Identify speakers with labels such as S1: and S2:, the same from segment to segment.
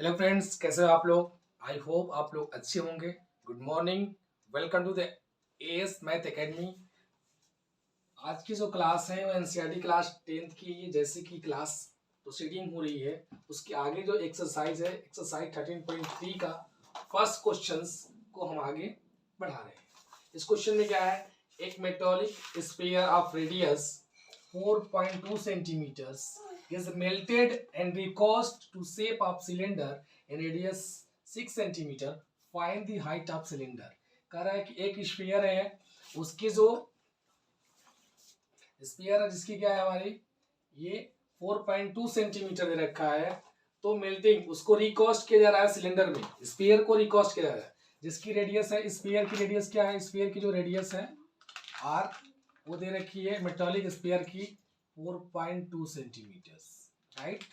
S1: Hello friends, कैसे हो आप लोग। आई होप आप लोग अच्छे होंगे। Good morning, welcome to the AS Math Academy. आज की जो क्लास है वो एनसीईआरटी क्लास 10th की जैसे कि क्लास प्रोसीडिंग हो रही है उसके आगे जो एक्सरसाइज है एक्सरसाइज 13.3 का फर्स्ट क्वेश्चंस को हम आगे बढ़ा रहे हैं। इस क्वेश्चन में क्या है, एक metallic sphere of radius 4.2 centimeters is melted and recast to shape of cylinder in radius 6 centimeter. Find the height of cylinder। कह रहा है कि एक स्फीयर है, उसकी जो स्फीयर है जिसकी क्या है हमारी ये 4.2 सेंटीमीटर दे रखा है, तो मेल्टिंग उसको रिकास्ट किया जा रहा है सिलेंडर में। स्फीयर को रिकास्ट किया जा रहा है जिसकी रेडियस है, स्फीयर की रेडियस क्या है, स्फीयर की जो रेडियस है आर वो दे रखी है मेटालिक स्फीयर की 4.2 सेंटीमीटर, राइट।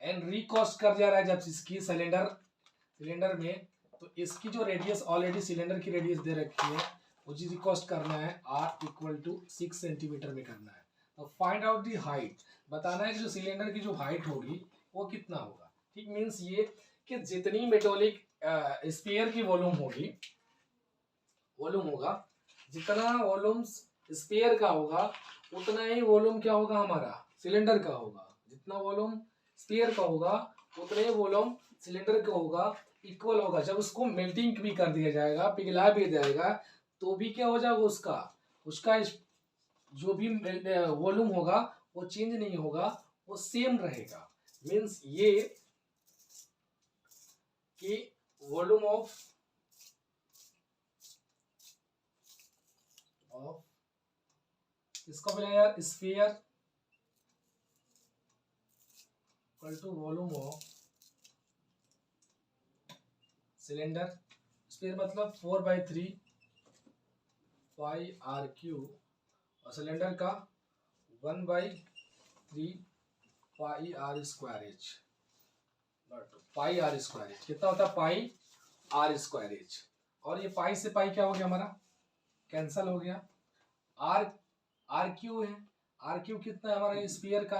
S1: एंड रिकास्ट कर जा रहा है जब इसकी सिलेंडर में, तो इसकी जो रेडियस ऑलरेडी सिलेंडर की रेडियस दे रखी है वो चीज रिकास्ट करना है आर इक्वल टू 6 सेंटीमीटर में करना है। तो फाइंड आउट दी हाइट, बताना है कि जो सिलेंडर की जो हाइट होगी वो कितना होगा। ठीक, मीन्स ये कि जितनी मेटालिक स्फीयर की वॉल्यूम होगा, जितना वॉल्यूम स्फीयर का होगा उतना ही वॉल्यूम क्या होगा हमारा सिलेंडर का होगा। जितना वॉल्यूम स्फीयर का होगा उतना ही वॉल्यूम सिलेंडर का होगा, इक्वल होगा। जब उसको मेल्टिंग भी कर दिया जाएगा, पिघला भी जाएगा, तो भी क्या हो जाएगा, उसका जो भी वॉल्यूम होगा वो चेंज नहीं होगा, वो सेम रहेगा। मीन्स ये कि वॉल्यूम ऑफ इसको बोला यार sphere equal to volume of cylinder. Sphere मतलब 4/3 पाई आर क्यू, और सिलेंडर का 1/3 pi r square h. Pi r square h कितना होता है, पाई आर स्क्वायर एच। और ये पाई से पाई क्या हो गया हमारा, कैंसल हो गया। आर आर क्यू है, आर क्यू कितना है हमारा स्फीयर का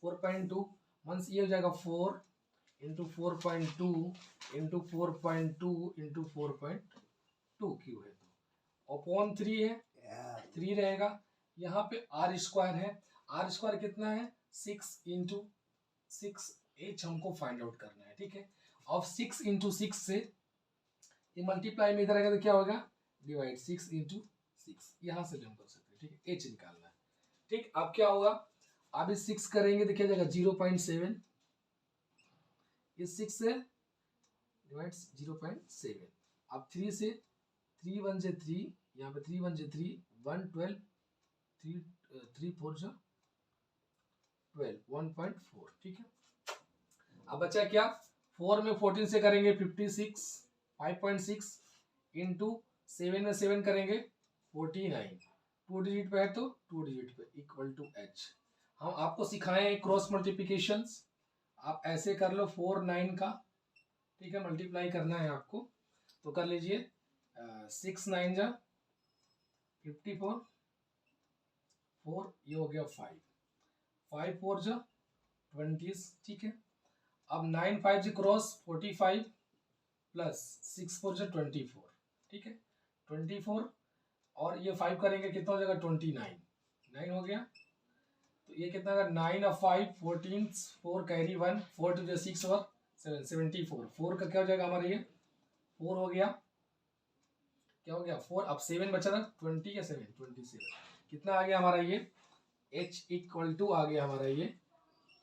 S1: 4.2, मीन्स ये हो जाएगा 4 इंटू 4.2 इंटू 4.2 इंटू 4.2 क्यू है, तो अपॉन 3 है, 3 रहेगा। यहाँ पे आर स्क्वायर है, आर स्क्वायर कितना है 6 इंटू 6 एच हमको फाइंड आउट करना है, ठीक है। अब 6 इंटू 6 से ये मल्टीप्लाई में इधर आएगा तो क्या होगा, डिवाइड 6 इंटू 6, यहाँ से भी हम कर सकते हैं, ठीक है। एच निकालना है, ठीक। अब क्या होगा, अब इस 6 करेंगे तो क्या जाएगा 0.7, इस 6 से डिवाइड 0.7। अब 3 से 3 1 से 3, यहाँ पे 3 1 से 3 1 12 3 3 4 जो 12 1.4, ठीक है। अब बचा क्या, 4 में 14 से करेंगे 56, 5.6 इंटू 7 में 7 करेंगे 49, 2 डिजिट पे है तो 2 डिजिट पे इक्वल टू एच। हम आपको सिखाए क्रॉस मल्टीप्लिकेशन, आप ऐसे कर लो 4 9 का, ठीक है, मल्टीप्लाई करना है आपको तो कर लीजिए। 6 9 जा 54, 4 ये हो गया 5 5 4 जा 20, ठीक है। अब 9 5 जी क्रॉस 45 प्लस 6 4 जा 24, ठीक है। 24 और ये 5 करेंगे कितना हो जाएगा 29, 9 हो गया। तो ये कितना होगा 9 और 5 14, 4 कैरी 1 4 टू 6 और 7 74, 4 का क्या हो जाएगा हमारा ये 4 हो गया, क्या हो गया 4। अब 7 बचा था 20 या 7 27, कितना आ गया हमारा ये h इक्वल टू आ गया हमारा ये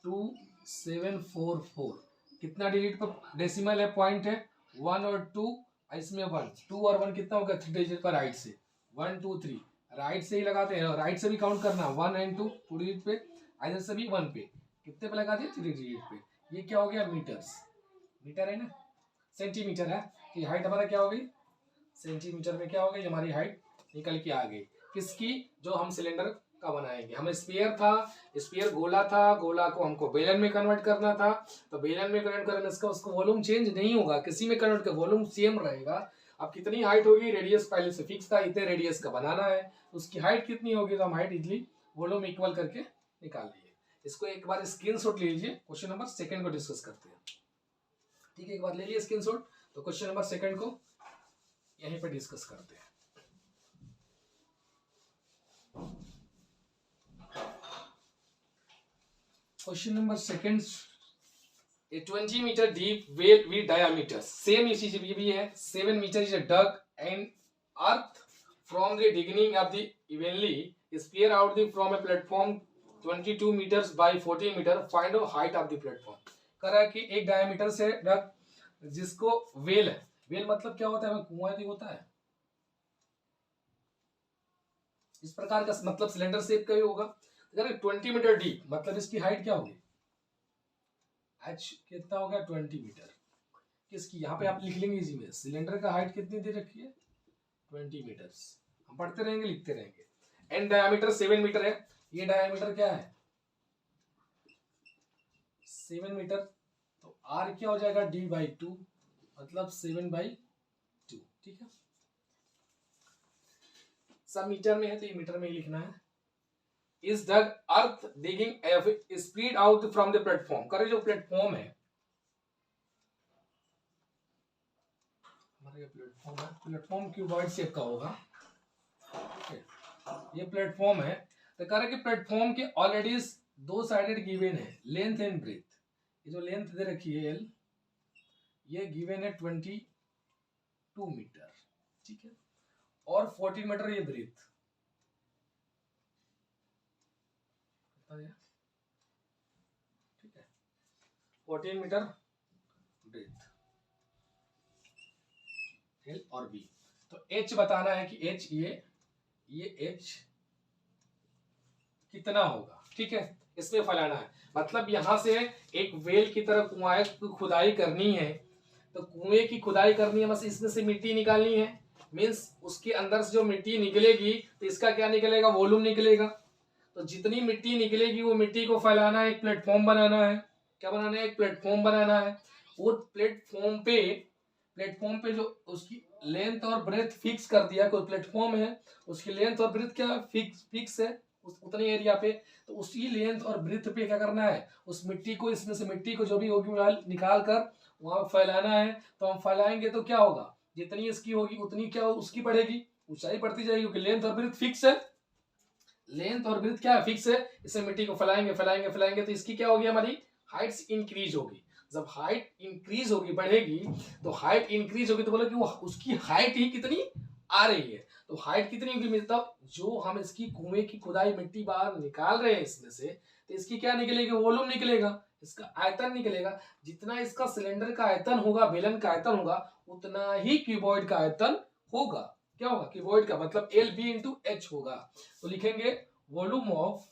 S1: 2744। कितना डिजिट पर डेसिमल है, पॉइंट है 1 और 2, इसमें 1 2 और 1 कितना होगा 3 डिजिट पर राइट से 1 2 3, राइट से ही लगाते हैं, राइट से भी काउंट करना 1 एंड 2 2 डिजिट पे, इधर से भी 1 पे, कितने पे लगा दिए 3 डिजिट पे। ये क्या हो गया मीटर्स, मीटर है ना, सेंटीमीटर है कि हाइट हमारा क्या हो गई सेंटीमीटर में, क्या हो गई हमारी हाइट निकल के आ गई। किसकी, जो हम सिलेंडर का बनाएंगे। हमें स्फीयर था, स्फीयर गोला था, गोला को हमको बेलन में कन्वर्ट करना था, तो बेलन में कन्वर्ट करने से उसका वॉल्यूम चेंज नहीं होगा, किसी में कन्वर्ट कर वॉल्यूम सेम रहेगा। अब कितनी हाइट होगी, रेडियस पहले से फिक्स था, इतने रेडियस का बनाना है, उसकी हाइट कितनी होगी, तो हम हाइट इजली वॉल्यूम इक्वल करके निकाल लिए। इसको एक बार स्क्रीनशॉट लीजिए, क्वेश्चन नंबर 2 को डिस्कस करते हैं, ठीक है, एक बार ले लिया स्क्रीनशॉट। तो क्वेश्चन नंबर सेकंड को यहीं पे डिस्कस करते हैं। Question number second, a 20 meter deep well with diameter same इसी ये भी है 7 meter is dug and earth from the beginning of the evenly spear out the from a platform 22 meters by 40 meter find the height of the platform। कह रहा है कि एक diameter से डग जिसको वेल है, वेल मतलब क्या होता है, हमें कुआं नहीं होता है इस प्रकार का, मतलब सिलेंडर शेप का ही होगा। अगर 20 मीटर डीप मतलब इसकी हाइट क्या होगी, एच कितना हो गया 20 मीटर। किसकी, यहाँ पे आप लिख लेंगे इजी में, सिलेंडर का हाइट कितनी दे रखी है 20 मीटर्स, हम पढ़ते रहेंगे लिखते रहेंगे। एंड डायमीटर 7 मीटर है, ये डायमीटर क्या है 7 मीटर, तो आर क्या हो जाएगा d/2 मतलब 7/2। ठीक है, सब मीटर में है तो ये मीटर में ही लिखना है। इस dug earth digging spread out from the platform, करे जो प्लेटफॉर्म है हमारा, ये प्लेटफॉर्म है, प्लेटफॉर्म क्यूबॉइड शेप का होगा। ठीक है, ये प्लेटफॉर्म है तो कह रहे कि प्लेटफॉर्म के ऑलरेडी दो साइडेड गिवन है लेंथ एंड ब्रेथ, ये जो लेंथ दे रखी है एल, ये गिवन है 22 मीटर। ठीक है, और 14 मीटर ये ब्रेथ, ठीक है 14 मीटर ब्रेथ एल और बी। तो एच बताना है कि एच ये एच कितना होगा। ठीक है, इसमें फैलाना है, मतलब यहां से एक वेल की तरह कुआं की खुदाई करनी है, तो कुएं की खुदाई करनी है, बस इसमें से मिट्टी निकालनी है, मीन्स उसके अंदर से जो मिट्टी निकलेगी तो इसका क्या निकलेगा, वॉल्यूम निकलेगा। तो जितनी मिट्टी निकलेगी वो मिट्टी को फैलाना है, एक प्लेटफॉर्म बनाना है। क्या बनाना है, एक प्लेटफॉर्म बनाना है। वो प्लेटफॉर्म पे जो उसकी लेंथ और ब्रेथ फिक्स कर दिया, कोई प्लेटफॉर्म है उसकी लेंथ और ब्रेथ क्या फिक्स है उतने एरिया पे, तो उसी लेंथ और ब्रेथ पे क्या करना है, उस मिट्टी को, इसमें से मिट्टी को जो भी होगी निकाल कर वहां फैलाना है। तो हम फैलाएंगे तो क्या होगा, जितनी इसकी होगी उतनी क्या उसकी बढ़ेगी, ऊंचाई बढ़ती जाएगी, क्योंकि लेंथ और ब्रेथ फिक्स है। लेंथ और ब्रेथ क्या फिक्स है, इसे मिट्टी को फैलाएंगे फैलाएंगे फैलाएंगे तो इसकी क्या होगी, हमारी हाइट्स इंक्रीज होगी। जब हाइट इंक्रीज होगी बढ़ेगी, तो हाइट इंक्रीज होगी तो बोले कि वो उसकी हाइट ही कितनी आ रही है, तो हाइट कितनी होगी, मतलब जो हम इसकी कुएं की खुदाई मिट्टी बाहर निकाल रहे हैं इसमें से, तो इसकी क्या निकलेगी, वॉल्यूम निकलेगा, इसका आयतन निकलेगा। जितना इसका सिलेंडर का आयतन होगा, बेलन का आयतन होगा, उतना ही क्यूबॉइड का आयतन होगा। क्या होगा, क्यूबॉइड का मतलब एल बी इंटू एच होगा। तो लिखेंगे वॉल्यूम ऑफ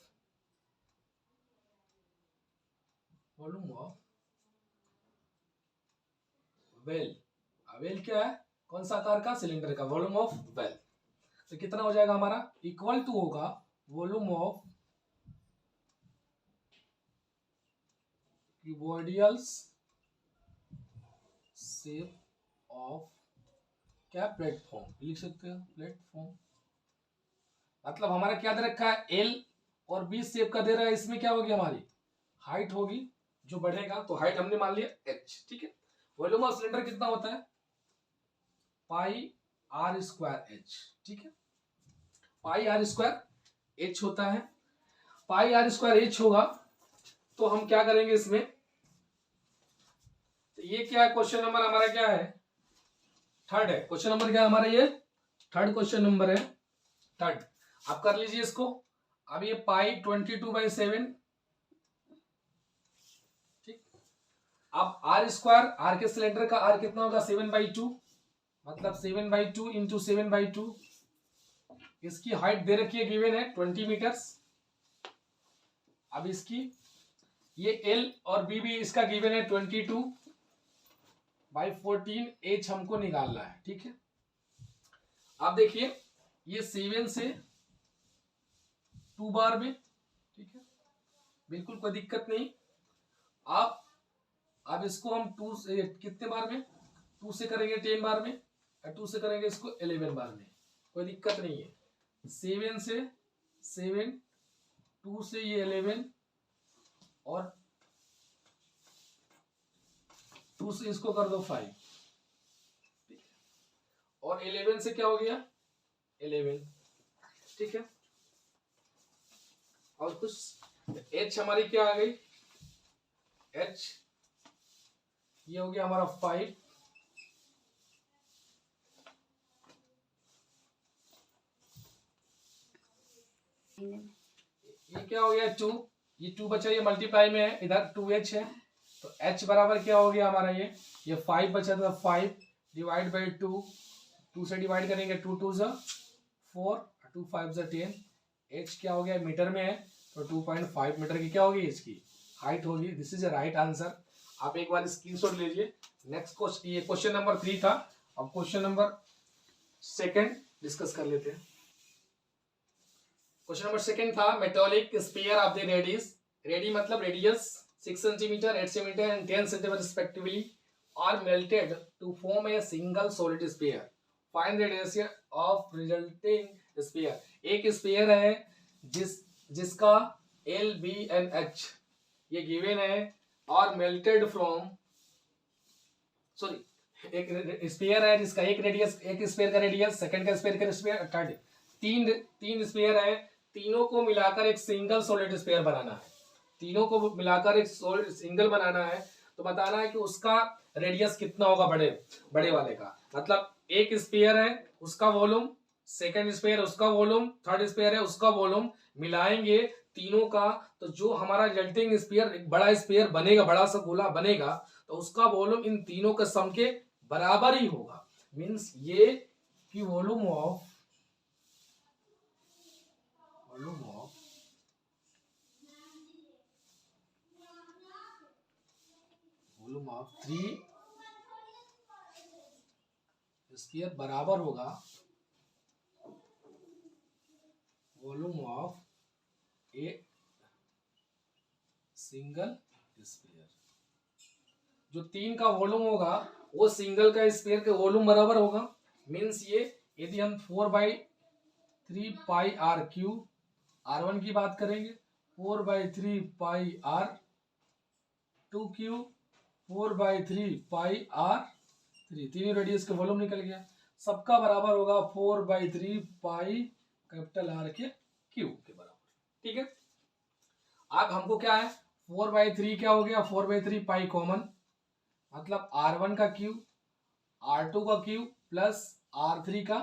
S1: वेल, वेल क्या है, कौन सा आकार का, सिलेंडर का, वॉल्यूम ऑफ वेल। तो कितना हो जाएगा हमारा, इक्वल टू होगा वॉल्यूम ऑफ क्यूबॉइडियल्स शेप ऑफ क्या, प्लेटफॉर्म लिख सकते हो, प्लेटफॉर्म मतलब हमारा क्या दे रखा है, एल और बी शेप का दे रहा है, इसमें क्या होगी, हमारी हाइट होगी जो बढ़ेगा, तो हाइट हमने मान लिया एच। ठीक है, वॉल्यूम ऑफ सिलेंडर कितना होता है, पाई आर स्क्वायर एच। ठीक है, पाई आर स्क्वायर एच होता है, पाई आर स्क्वायर एच होगा। तो हम क्या करेंगे इसमें, तो ये क्या है, क्वेश्चन नंबर हमारा क्या है, थर्ड है। क्वेश्चन नंबर क्या है हमारा, ये थर्ड क्वेश्चन नंबर है, थर्ड। आप कर लीजिए इसको। अब ये पाई 22/7, ठीक। अब आर स्क्वायर, आर के सिलेंडर का आर कितना होगा 7/2, मतलब 7/2 इंटू 7/2। इसकी हाइट दे रखी है, गिवन है 20 मीटर्स। अब इसकी ये एल और बी भी इसका गिवन है 22/14, एच हमको निकालना है। ठीक है, अब देखिए ये 7 से 2 बार में, ठीक है बिल्कुल कोई दिक्कत नहीं। अब इसको हम 2 से कितने बार में, 2 से करेंगे 10 बार में, और 2 से करेंगे इसको 11 बार में, कोई दिक्कत नहीं है। 7 से 7, 2 से ये 11 और 2 2 से इसको कर दो 5, और 11 से क्या हो गया 11, ठीक है। और कुछ h हमारी क्या आ गई, h ये हो गया हमारा 5, ये क्या हो गया 2, ये 2 बचा, ये मल्टीप्लाई में है, इधर 2h है, तो h बराबर क्या हो गया हमारा, ये 5 बचा था, 5 डिवाइड बाई 2, 2 से डिवाइड करेंगे, 2 2 ज़ा 4, 2 5 ज़ा 10, h क्या हो गया मीटर में है, तो 2.5 मीटर की क्या होगी इसकी हाइट होगी। This is a right answer. आप एक बार स्क्रीनशॉट लीजिए। नेक्स्ट क्वेश्चन, ये क्वेश्चन नंबर 3 था। अब क्वेश्चन नंबर 2 डिस्कस कर लेते हैं। क्वेश्चन नंबर 2 था metallic sphere of the radius, radii मतलब radius 6 centimetre, 8 centimetre and 10 centimetre respectively are melted to form a single solid sphere, find the radius of resulting sphere. एक sphere है जिसका L B and H ये given है, और melted from, sorry एक sphere है जिसका एक रेडियस, एक स्फीयर का रेडियस, सेकंड का स्फीयर का स्फीयर, थर्ड, तीन स्फीयर है, तीनों को मिलाकर एक सिंगल सॉलिड स्फीयर बनाना है, तीनों को मिलाकर एक सॉलिड सिंगल बनाना है, तो बताना है कि उसका रेडियस कितना होगा बड़े वाले का। मतलब एक स्फीयर है उसका वॉल्यूम, सेकंड स्फीयर उसका वॉल्यूम, थर्ड स्फीयर है उसका वॉल्यूम, मिलाएंगे तीनों का, तो जो हमारा रिजल्टिंग स्फीयर एक बड़ा स्फीयर बनेगा, बड़ा सा गोला बनेगा, तो उसका वॉल्यूम इन तीनों के सम के बराबर ही होगा। मींस ये कि वॉल्यूम ऑफ 3 स्फीयर बराबर होगा volume of a single sphere. जो 3 का वॉल्यूम होगा वो सिंगल का स्फीयर के वॉल्यूम बराबर होगा। मींस ये यदि हम 4/3 पाई आर क्यू R1 की बात करेंगे, 4/3 पाई R2 क्यू, 4/3 पाई R3, तीनों रेडियस के वॉल्यूम निकल गया, सबका बराबर होगा 4/3 पाई कैपिटल R के क्यू के बराबर। ठीक है, अब हमको क्या है 4/3 क्या हो गया, 4/3 पाई कॉमन, मतलब R1 का क्यू, R2 का क्यू प्लस R3 का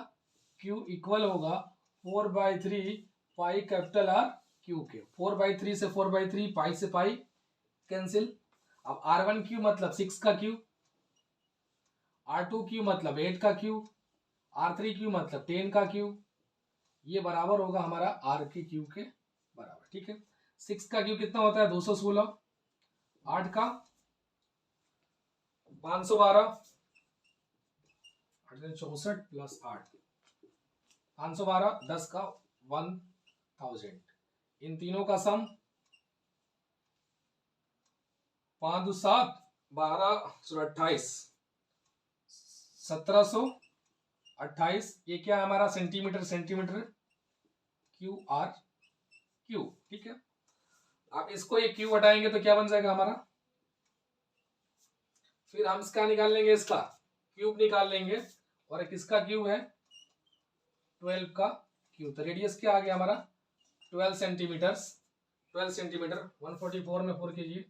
S1: क्यू इक्वल होगा 4/3 पाई कैपिटल R क्यू के। 4/3 से 4/3, पाई से पाई कैंसिल। अब R1 क्यू मतलब 6 का क्यू, R2 क्यू मतलब 8 का क्यू, R3 क्यू मतलब 10 का क्यू, ये बराबर होगा हमारा R के क्यू के बराबर। ठीक है, 6 का क्यू कितना होता है 216, 8 का 512, 864 प्लस 8 512, 10 का 1000, इन तीनों का सम 5 7 12 28 1728, ये क्या है हमारा सेंटीमीटर क्यू आर क्यू। ठीक है, आप इसको ये क्यू हटाएंगे तो क्या बन जाएगा हमारा, फिर हम इसका निकाल लेंगे, इसका क्यूब निकाल लेंगे, और एक इसका क्यूब है 12 का क्यूब, तो रेडियस क्या आ गया हमारा 12 सेंटीमीटर, 144 में 4 कीजिए,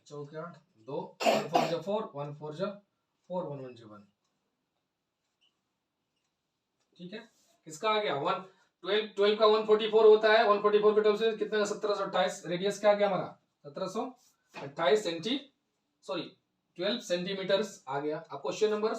S1: चौके 8 2 1 4 जा 4 1 4 जा 4 1 1 जा 1। ठीक है, किसका आ गया 12 का 144 होता है, 144 के टर्म से कितना 1728, रेडियस क्या आ गया हमारा 1728 12 सेंटीमीटर आ गया। अब क्वेश्चन नंबर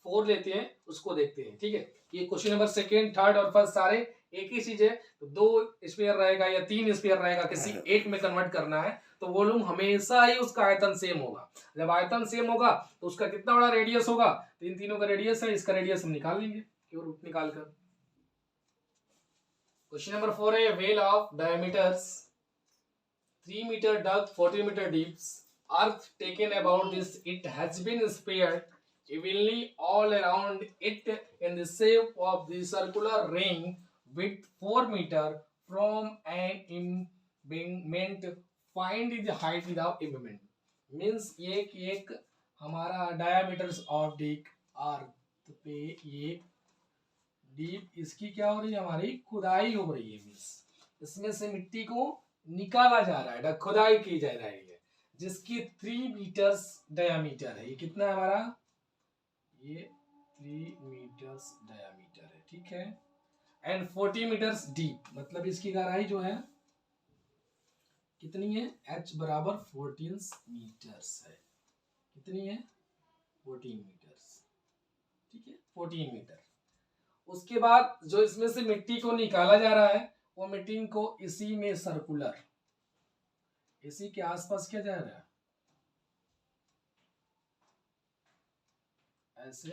S1: 4 लेते हैं, उसको देखते हैं। ठीक है, ये क्वेश्चन नंबर 2nd, 3rd और 1st सारे एक ही चीज है, तो 2 स्फीयर रहेगा या 3 स्फीयर रहेगा, किसी एक में कन्वर्ट करना है, तो वॉल्यूम हमेशा ही उसका आयतन सेम होगा। जब आयतन सेम होगा तो उसका कितना बड़ा रेडियस होगा, तो इन तीनों का रेडियस है, इसका रेडियस हम निकाल लेंगे क्यों रूट निकाल कर। क्वेश्चन नंबर 4 है well of diameters 3 metre depth 40 metre deep, earth taken about this, it has been spread evenly all around it in the shape of the circular ring with 4 meter from an embankment find the height without इम्पेमेंट means ये कि एक हमारा diameters of Dick अर्थ पे ये deep इसकी क्या हो रही है, हमारी खुदाई हो रही है। मीन्स इसमें से मिट्टी को निकाला जा रहा है, खुदाई की जा रही है, जिसकी 3 मीटर्स डायामीटर है। ये कितना है हमारा, ये 3 मीटर्स डायामीटर है, ठीक है। एंड 40 मीटर्स डीप, मतलब इसकी गहराई जो है कितनी है, h बराबर 14 मीटर्स है। कितनी है, 14 मीटर्स, ठीक है, 14 मीटर। उसके बाद जो इसमें से मिट्टी को निकाला जा रहा है वो मिट्टी को इसी में सर्कुलर, इसी के आसपास किया जा रहा है, ऐसे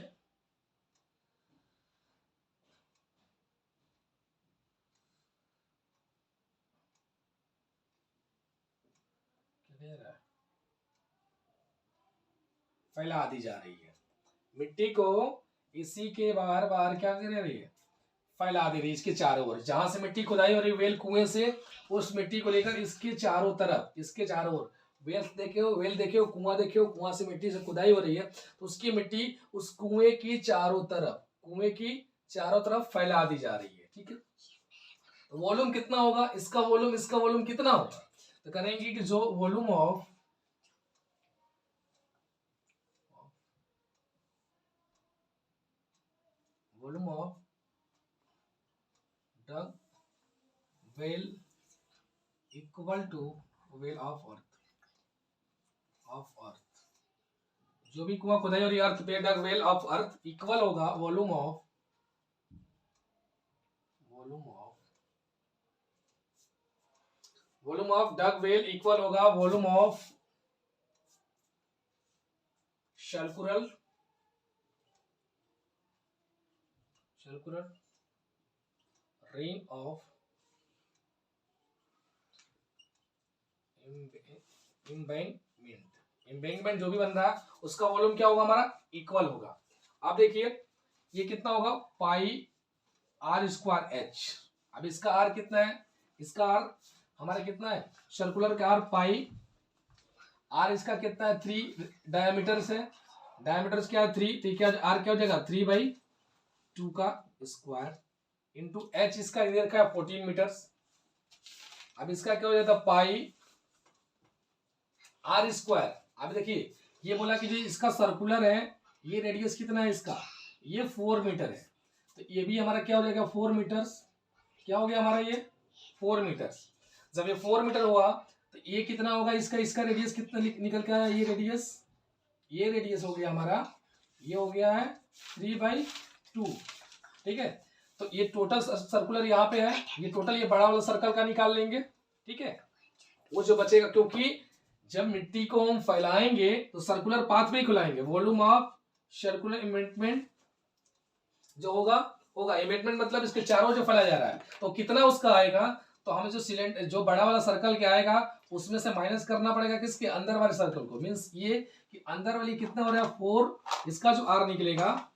S1: क्या रहा है, फैला दी जा रही है मिट्टी को, इसी के बार बार क्या कर रही है, फैला दे रही है इसके चारों ओर। जहां से मिट्टी खुदाई हो रही है वेल कुएं से, उस मिट्टी को लेकर इसके चारों तरफ, इसके चारों ओर वेल देखे हो, वेल देखे हो, कुआं देखे हो, कुआं से मिट्टी से खुदाई हो रही है तो उसकी मिट्टी उस कुएं की चारों तरफ, कुएं की चारों तरफ फैला दी जा रही है, ठीक है। तो वॉल्यूम कितना होगा, इसका वॉल्यूम, इसका वॉल्यूम कितना होगा, तो करेंगे कि जो volume of dug well equal to well of earth, जो भी कुआं खुदाई हो रही है अर्थ पे, dug well of earth equal होगा volume of dug well equal होगा volume of circular ring of embankment जो भी बन रहा है उसका वॉल्यूम क्या होगा, हमारा इक्वल होगा। अब देखिए ये कितना होगा, पाई आर स्क्वायर एच। अब इसका आर कितना है, इसका आर हमारा कितना है, सर्कुलर का आर पाई, आर इसका कितना है 3 डायमीटर से, डायमीटर क्या है 3, तो क्या आर क्या हो जाएगा 3/2 का स्क्वायर इंटू एच, इसका इधर का 14 मीटर्स। अब इसका क्या हो जाता है पाई आर स्क्वायर। अब देखिए ये बोला कि जी इसका सर्कुलर है, ये रेडियस कितना है इसका, ये 4 मीटर है, तो ये भी हमारा क्या हो जाएगा 4 मीटर्स। क्या हो गया हमारा ये 4 मीटर्स। जब ये 4 मीटर हुआ तो ये कितना होगा इसका रेडियस कितना निकल के आया, ये रेडियस हो गया हमारा, ये हो गया है 3/2, ठीक है। तो ये टोटल सर्कुलर यहाँ पे है, ये टोटल ये बड़ा वाला सर्कल का निकाल लेंगे, ठीक है। वो जो बचेगा, क्योंकि जब मिट्टी को हम फैलाएंगे तो सर्कुलर पाथ में ही खुलाएंगे, वॉल्यूम ऑफ सर्कुलर इमेंटमेंट जो होगा इमेंटमेंट मतलब इसके चारों जो फैला जा रहा है, तो कितना उसका आएगा, तो हमें जो सिलेंडर जो बड़ा वाला सर्कल क्या आएगा उसमें से माइनस करना पड़ेगा किसके, अंदर वाले सर्कल को। मींस ये कि अंदर वाली कितना हो रहा है 4, इसका जो आर निकलेगा,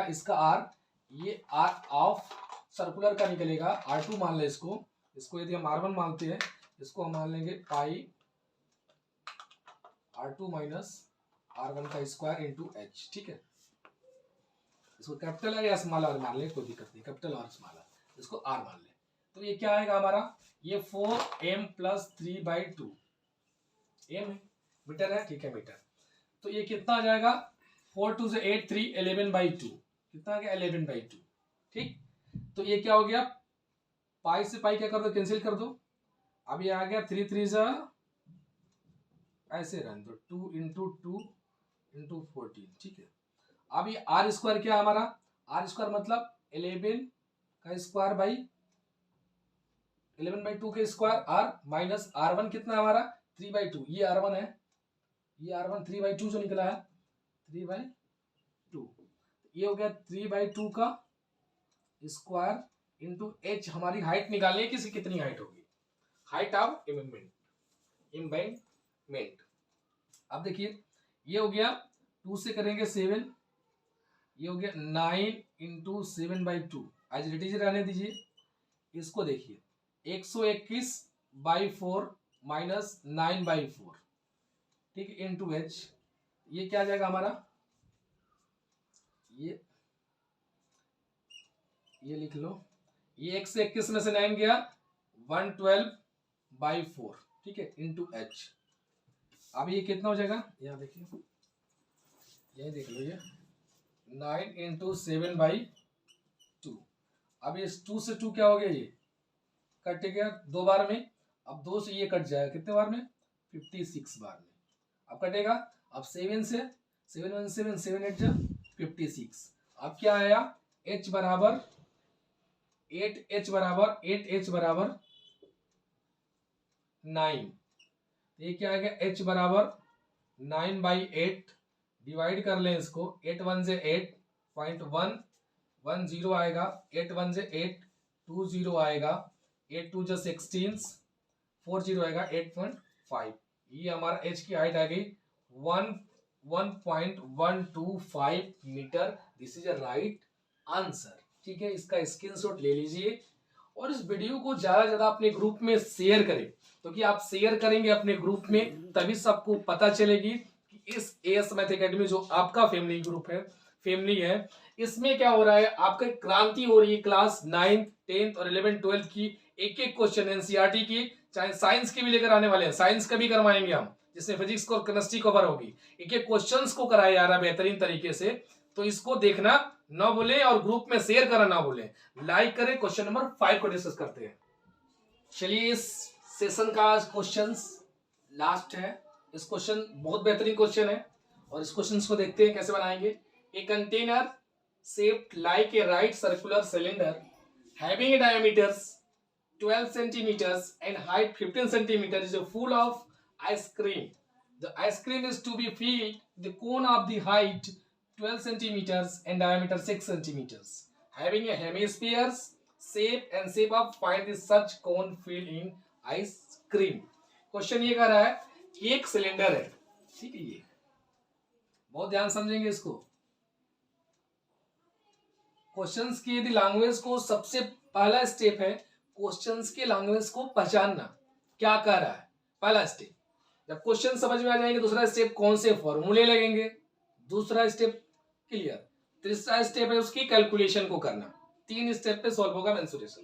S1: इसका आर, ये आर ऑफ सर्कुलर का निकलेगा R2 मान ले इसको यदि हम R1 मानते हैं, इसको हम मान लेंगे पाई R2 माइनस R1 का स्क्वायर इंटू एच, ठीक है। इसको कैपिटल या स्मॉल आर मान ले, कोई दिक्कत नहीं, कैपिटल और स्मॉल आर, इसको आर मान ले। तो ये क्या आएगा हमारा, ये 4m + 3/2 m मीटर है, ठीक है मीटर। तो ये कितना आ जाएगा 4 2 से 8 3 11/2, कितना आ गया 11/2, ठीक। तो ये क्या हो गया, पाई से पाई क्या कर दो, कैंसिल कर दो। अब ये आ गया 3 3 जा ऐसे रन दो 2 × 2 × 14, ठीक है। अब ये आर स्क्वायर क्या है हमारा, आर स्क्वायर मतलब 11 का स्क्वायर बाई 11/2 के स्क्वायर आर माइनस R1 कितना है हमारा 3/2, ये R1 है, ये R1 3/2 जो निकला है 3/2, ये हो गया 3/2 का स्क्वायर इंटू एच। हमारी हाइट निकालनी है, किसी कितनी हाइट होगी, हाइट ऑफ एम्बैंकमेंट। अब देखिए ये हो गया 2 से करेंगे 7, ये हो गया 9 × 7/2, एज इट इज रहने दीजिए। इसको देखिए 121/4 माइनस 9/4, ठीक है, इंटू एच। ये क्या आ जाएगा हमारा, ये लिख लो, ये 121 में से 9 गया, 112/4, ठीक है, इंटू एच। अब ये कितना हो जाएगा, यहाँ देखिए, यही देख लो, ये 9 इंटू 7/2। अब ये 2 से 2 क्या हो गया, ये कट गया 2 बार में। अब 2 से ये कट जाएगा कितने बार में, 56 बार में। अब कटेगा, अब 7 से 7 1 7 7 8 जा 56। अब क्या आया, h बराबर 8h बराबर 9। ये क्या आ गया, h बराबर 9/8, डिवाइड कर लें इसको, 8 1 से 8.110 आएगा, 8 1 से 8, 20 आएगा, 8 2 जो 16, 40 आएगा, 8.5। ये हमारा h की हाइट आ गई 1.125 metre. This is a right answer, ठीक है। इसका स्क्रीनशॉट ले लीजिए और इस वीडियो को ज्यादा से ज्यादा अपने ग्रुप में शेयर करें, क्योंकि आप शेयर करेंगे अपने ग्रुप में तभी सबको पता चलेगी कि इस एएस मैथ एकेडमी जो आपका फैमिली ग्रुप है, फैमिली है, इसमें क्या हो रहा है, आपकी क्रांति हो रही है। क्लास 9th 10th और 11th 12th की एक एक क्वेश्चन एनसीईआरटी की, चाहे साइंस की भी लेकर आने वाले हैं, साइंस का भी करवाएंगे हम, जिसमें फिजिक्स और केमिस्ट्री कवर होगी। एक एक क्वेश्चंस को कराया जा रहा है बेहतरीन तरीके से, तो इसको देखना ना भूलें और ग्रुप में शेयर करना ना भूलें। लाइक करें। क्वेश्चन नंबर 5 को डिस्कस करते हैं। चलिए, इस सेशन का क्वेश्चंस लास्ट है। इस क्वेश्चन बहुत बेहतरीन क्वेश्चन है और इस क्वेश्चन को देखते हैं कैसे बनाएंगे। A container shaped like a right circular cylinder having a diameter 12 centimeters and height 15 centimeters is full of ice cream. The ice cream is to be filled the cone of the height 12 centimeters and diameter 6 centimeters, having a hemisphere's shape and shape of find the such cone filled in ice cream. Question ये कह रहा है कि एक cylinder है, ठीक है, ये बहुत ध्यान समझेंगे इसको। क्वेश्चंस की यदि लैंग्वेज को, सबसे पहला स्टेप है क्वेश्चंस के लैंग्वेज को पहचानना, क्या कह रहा है, पहला स्टेप। जब क्वेश्चन समझ में आ जाएंगे, दूसरा स्टेप कौन से फॉर्मूले लगेंगे, दूसरा स्टेप क्लियर। तीसरा स्टेप है उसकी कैलकुलेशन को करना। 3 स्टेप पे सॉल्व होगा मेंसुरेशन।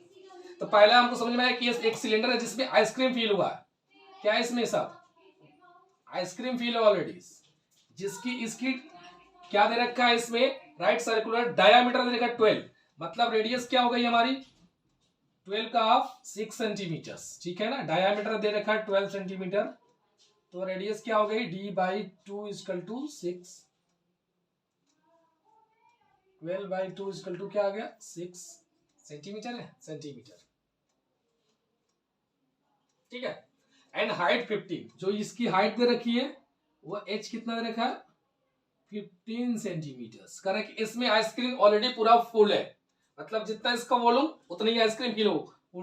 S1: तो पहला हमको समझ में आया कि एक सिलेंडर है जिसमें आइसक्रीम फील हुआ है। क्या है इसमें, सब आइसक्रीम फील ऑलरेडी, जिसकी इसकी क्या दे रखा है, इसमें राइट सर्कुलर डायामीटर दे रखा 12, मतलब रेडियस क्या हो गई हमारी 12 का हाफ 6 सेंटीमीटर, ठीक है ना। डायामीटर दे रखा है 12 सेंटीमीटर, तो रेडियस क्या हो गई d/2 = 6, 12/2 = क्या आ गया 6 सेंटीमीटर है, सेंटीमीटर, ठीक है। एंड हाइट 15, जो इसकी हाइट दे रखी है वो h कितना दे रखा है 15 सेंटीमीटर। करेक्ट। इसमें आइसक्रीम ऑलरेडी पूरा फुल है, मतलब जितना इसका वॉल्यूम उतनी ही आइसक्रीम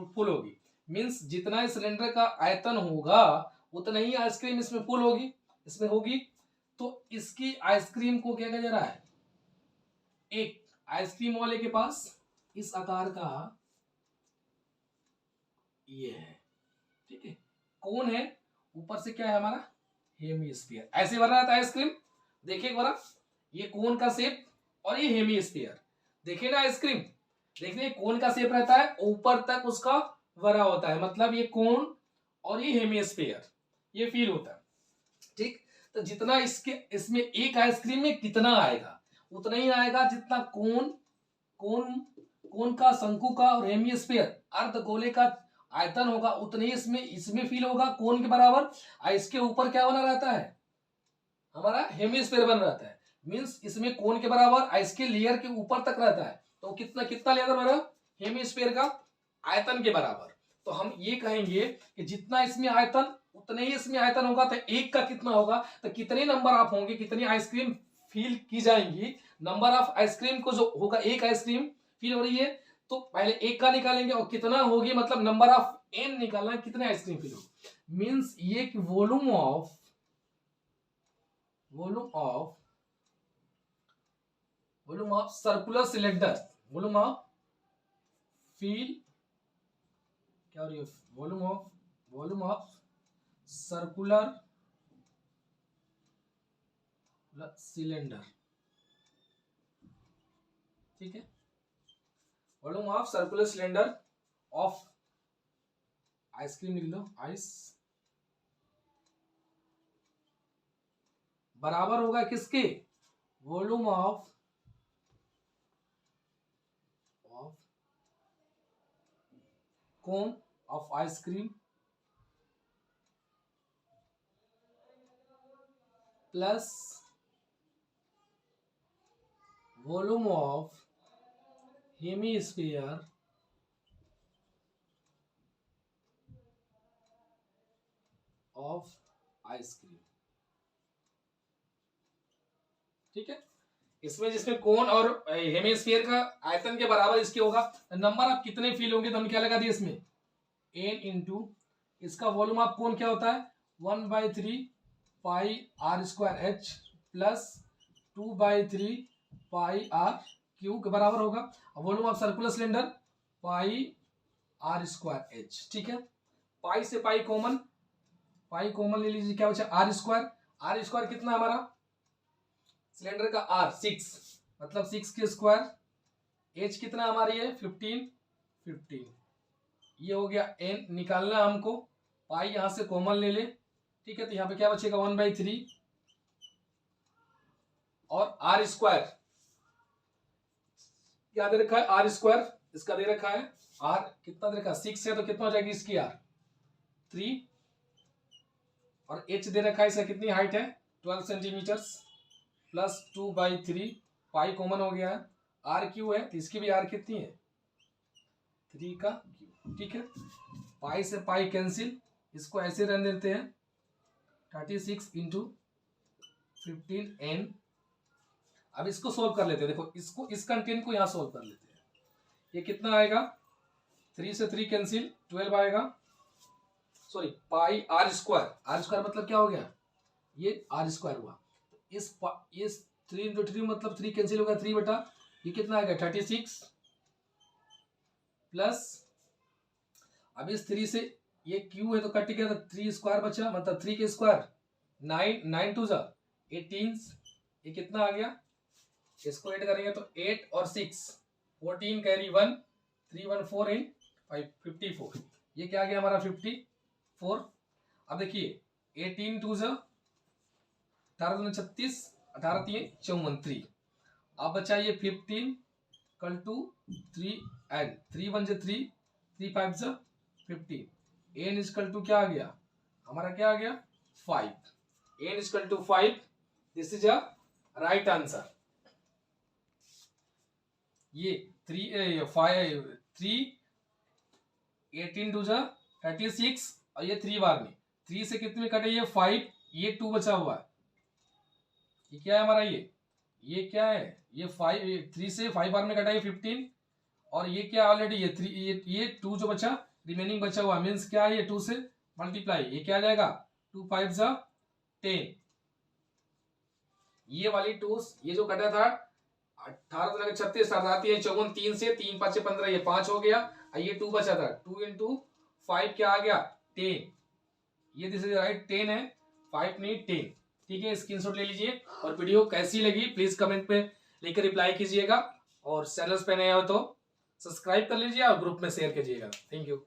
S1: फुल होगी। मींस जितना इस सिलेंडर का आयतन होगा उतना ही आइसक्रीम इसमें फुल होगी, इसमें होगी। तो इसकी आइसक्रीम को क्या कहा जा रहा है, एक आइसक्रीम वाले के पास इस आकार का ये है, ठीक है, कौन है, ऊपर से क्या है हमारा हेमिस्फीयर। ऐसे बन रहा था आइसक्रीम, देखिए एक बार, ये कोन का शेप और ये हेमिस्फीयर, देखिए ना आइसक्रीम, देखिए कोन का शेप रहता है, ऊपर तक उसका भरा होता है, मतलब ये कोन और ये हेमिस्फीयर ये फील होता है, ठीक। तो जितना इसमें एक आइसक्रीम में कितना आएगा, उतना ही आएगा जितना कोन का, शंकु का और हेमिस्फीयर अर्धगोले का आयतन होगा, उतने ही इसमें फील होगा कोन के बराबर। और इसके ऊपर क्या बना रहता है, हमारा हेमिस्फीयर बन रहता है। मींस इसमें कोन के बराबर, इसके लेयर के ऊपर तक रहता है, तो कितना लेयर बना, हेमिस्फीयर का आयतन के बराबर। तो हम ये कहेंगे कि जितना इसमें आयतन उतने ही इसमें आयतन होगा, तो एक का कितना होगा, तो कितने नंबर ऑफ होंगे, कितनी आइसक्रीम फील की जाएंगी, नंबर ऑफ आइसक्रीम को जो होगा, एक आइसक्रीम फील हो रही है तो पहले एक का निकालेंगे और कितना होगी, मतलब नंबर ऑफ n निकालना है, कितने आइसक्रीम फील होगी। मींस ये volume of circular cylinder, volume of feel क्या हो रही है, वॉल्यूम ऑफ सर्कुलर सिलेंडर, ठीक है। Volume of circular cylinder of ice cream लिख लो, आइस बराबर होगा किसके, volume of cone of ice cream plus volume of hemisphere of ice cream, ठीक है। इसमें जिसमें कोन और हेमिस्फीयर का आयतन के बराबर इसके होगा, नंबर आप कितने फील होंगे तो हमने क्या लगा दिया इसमें n इंटू इसका वॉल्यूम ऑफ कोन क्या होता है 1/3 pi r square h plus 2/3 pi r cube के बराबर होगा। Volume of circular cylinder pi r square h, ठीक है। पाई से पाई कॉमन ले लीजिए, क्या बचा आर स्क्वायर कितना हमारा सिलेंडर का आर 6 मतलब 6 के स्क्वायर, एच कितना हमारी है 15, ये हो गया एन निकालना हमको, पाई यहां से कॉमन ले ले, ठीक है। तो यहाँ पे क्या बचेगा 1/3 और आर स्क्वायर क्या दे रखा है आर स्क्वायर, इसका दे रखा है आर कितना दे रखा है 6 है तो कितना हो जाएगी इसकी आर 3 और एच दे रखा है इसका कितनी हाइट है 12 सेंटीमीटर प्लस 2/3 पाई कॉमन हो गया है, आर क्यू है तो इसकी भी आर कितनी है 3 का क्यू, ठीक है। पाई से पाई कैंसिल, इसको ऐसे रन देते हैं 36 इंटू 15n। अब इसको सोल्व कर लेते हैं, देखो इसको इस कंटेंट को यहां सोल्व कर लेते हैं, ये कितना आएगा 3 से 3 कैंसिल 12 आएगा, सॉरी पाई आर स्क्वायर मतलब क्या हो गया ये आर स्क्वायर हुआ, इस 3 इंटू 3 मतलब 3 कैंसिल होगा 3 बटा ये कितना आएगा 36 प्लस अब इस 3 से ये क्यू है तो कट गया तो 3 स्क्वायर बचा मतलब 3 के स्क्वायर 9 2 जा 18, ये कितना आ गया इसको ऐड करेंगे तो 8 और 6 14 कैरी 1 3 1 4 इन 5 54, ये क्या आ गया हमारा 54। अब देखिए 18 2 जा 18 2 36 18 3 54 3, अब बचा ये 15 कल टू 3 एन 3 1 जा 3 3 5 जा 15, एन इजकल टू क्या आ गया हमारा क्या आ गया 5, n equal to 5, this is a right answer. ये 3 5 3 18 टू जा 36 और ये 3 बार में 3 से कितने में कटे ये 5, ये 2 बचा हुआ है, ये क्या है हमारा ये क्या है ये 5 3 से 5 बार में कटा ये 15 और ये क्या ऑलरेडी ये 3 ये 2 जो बचा रिमेनिंग बचा हुआ मीन्स क्या है ये 2 से मल्टीप्लाई, ये क्या आ जाएगा 2 5 जा 10, ये वाली 2 ये जो कटा था 18 36 आती है 54 3 से 3 5 15 ये 5 हो गया, ये 2 बचा था 2 इंटू 5 क्या आ गया 10, ये दिस इज राइट 10 है 5 नहीं 10, ठीक है। स्क्रीनशॉट ले लीजिए और वीडियो कैसी लगी प्लीज कमेंट पे लिखकर रिप्लाई कीजिएगा और चैनल पे नए हो तो सब्सक्राइब कर लीजिए और ग्रुप में शेयर कीजिएगा। Thank you.